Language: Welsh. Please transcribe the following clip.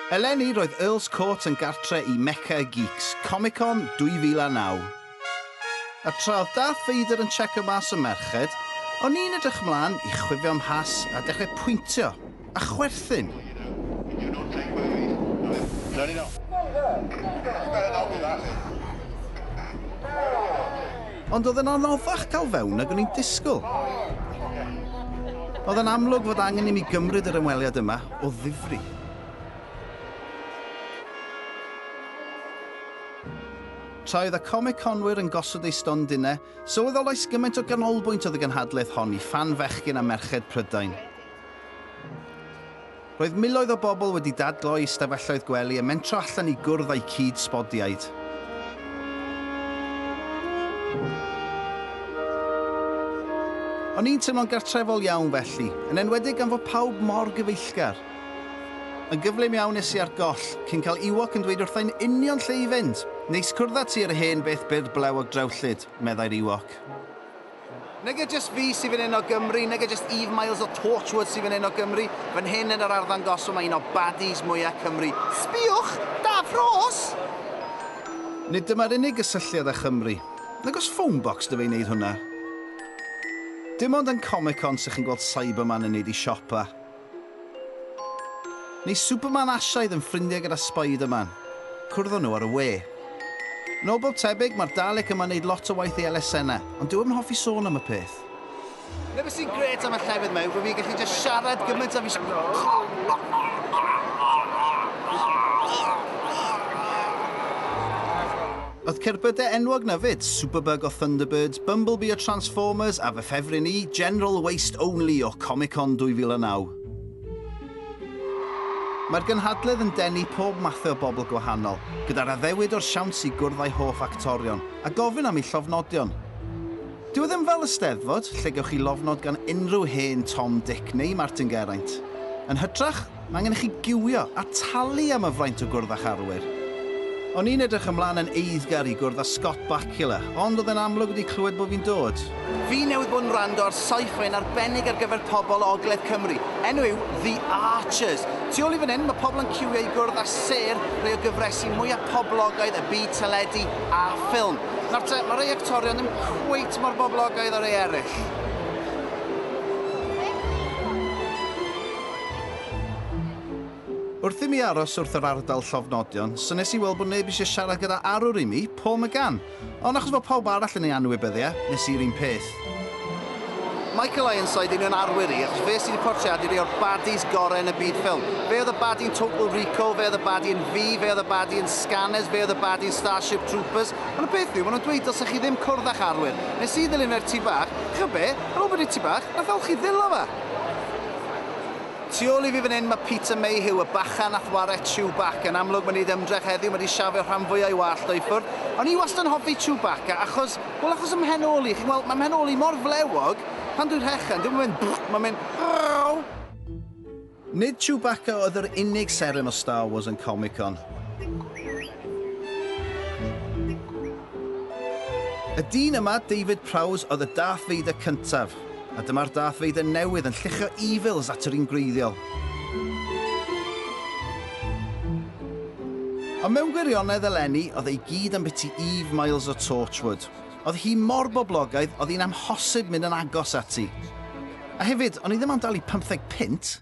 Eleni roedd Earl's Court yn gartre I Mecca y Geeks, Comi Con 2009. A tra oedd Darth Vader yn checio mas y merched, o'n i'n edrych ymlaen I chwifio ymhas a dechrau pwyntio a chwerthin. Ond oedd yn anoddach cael fewn ag o'n i'n disgwyl. Oedd yn amlwg fod angen I mi gymryd yr ymweliad yma o ddifri. Tra oedd y Comic Conwyr yn gosod ei stondinau, sylweddolais gymaint o ganolbwynt oedd y gynhadledd hon I ffan fechgyn a merched Prydain. Roedd miloedd o bobl wedi dadlo I stafelloedd gwely a mentro allan I gwrdd â'i cyd sbodiaid. O'n i'n teimlo'n gartrefol iawn felly, yn enwedig gan fod pawb mor gyfeillgar. Yn gyflym iawn nes I ar goll, cyn cael Ewok yn dweud wrthau'n union lle I fynd. Neis cwrdd ati ar y hen beth byrd blewog drewllyd, meddai'r Ewok. Neg e jyst fi sy'n fan hyn o Gymru, neg e jyst Eve Miles o Torchwood sy'n fan hyn o Gymru, fan hyn yn yr arddangosol mae un o baddies mwyaf Cymru. Sbiwch, Dafros! Nid dyma'r unig gysylltiad â Chymru. Nag os phone box dy fe wneud hwnna. Dim ond yn Comic Con sy'ch chi'n gweld Cyberman yn neud I siopa. Neu Superman Asiaidd yn ffrindiau gyda Spider-Man. Cwrddon nhw ar y we. Yn ôl bob tebyg, mae'r Dalek yma'n neud lot o waith I elusennau, ond dyw yn hoffi sôn am y peth. Nefyd sy'n gret am y llefydd mewn, bod fi'n gallu just siarad gymaint a fi... Oedd cerbydau enwog na fyd, Superbug o Thunderbirds, Bumblebee o Transformers a fy ffefryn I, General Waste Only o Comic Con 2009. Mae'r gynhadledd yn denu pob math o bobl gwahanol, gyda'r addewid o'r siawns I gwrdd â'i hoff actorion, a gofyn am ei llofnodion. Dyw e ddim fel y Steddfod, lle gewch chi lofnod gan unrhyw hen Tom, Dick neu Martin Geraint. Yn hytrach, mae angen I chi giwio a talu am y fraint o gwrdd â'ch arwyr. O'n i'n edrych ymlaen yn eiddgar I gwrdd â Scott Bakula, ond oedd yn amlwg wedi clywed bod fi'n dod. Fi newydd bod yn rando ar sci-fi yn arbennig ar gyfer pobl o Ogledd Cymru. Enw yw The Archers. Tu ôl I fan hyn, mae pobl yn ciwio I gwrdd â ser rhai o gyfresu mwyaf poblogaidd y byd teledu a ffilm. Nawr te, mae rhai actorion ddim cweit mor boblogaidd o rhai eraill. Wrth I mi aros wrth yr ardal llofnodion, so nes I weld bod neb eisiau siarad gyda arwr I mi, Paul McGann. Ond achos fod pawb arall yn ei anwybyddiau, nes I'r un peth. Michael Ironside yn arwyr I, achos fe sydd wedi portreadu rhai o'r baddies gorau yn y byd ffilm. Fe oedd y baddie yn Total Recall, fe oedd y baddie yn V, fe oedd y baddie yn Scanners, fe oedd y baddie yn Starship Troopers. Ond y beth yw, maen nhw'n dweud dylsech chi ddim cwrdd â'ch arwyr. Nes I ddilyn fe'r tŷ bach, chi'n be, ar ôl bod i'r tŷ bach, nath olchi ddilo fe. Tu ôl I fi fan hyn, mae Peter Mayhew, y bachan a chwarae Chewbacca. Yn amlwg mae'n neud ymdrech heddiw, mae wedi siafio rhan fwyaf I wallt o'i ffwrdd. Ond I wastad yn hoffi Chewbacca, achos ym mhenol I. Chi'n gweld, mae mhenol I mor flewog, pan dwi'n rhechan, dwi'n mynd, mae'n mynd... Nid Chewbacca oedd yr unig seren o Star Wars yn Comic Con. Y dyn yma, David Prowse, oedd y Darth Vader cyntaf. A dyma'r Darth Vader newydd yn lluchio evils at yr un gwreiddiol. Ond mewn gwirionedd eleni, oedd ei gyd am biti Eve Miles o Torchwood. Oedd hi mor boblogaidd, oedd hi'n amhosib mynd yn agos ati. A hefyd, o'n I ddim am dal I 15 pint.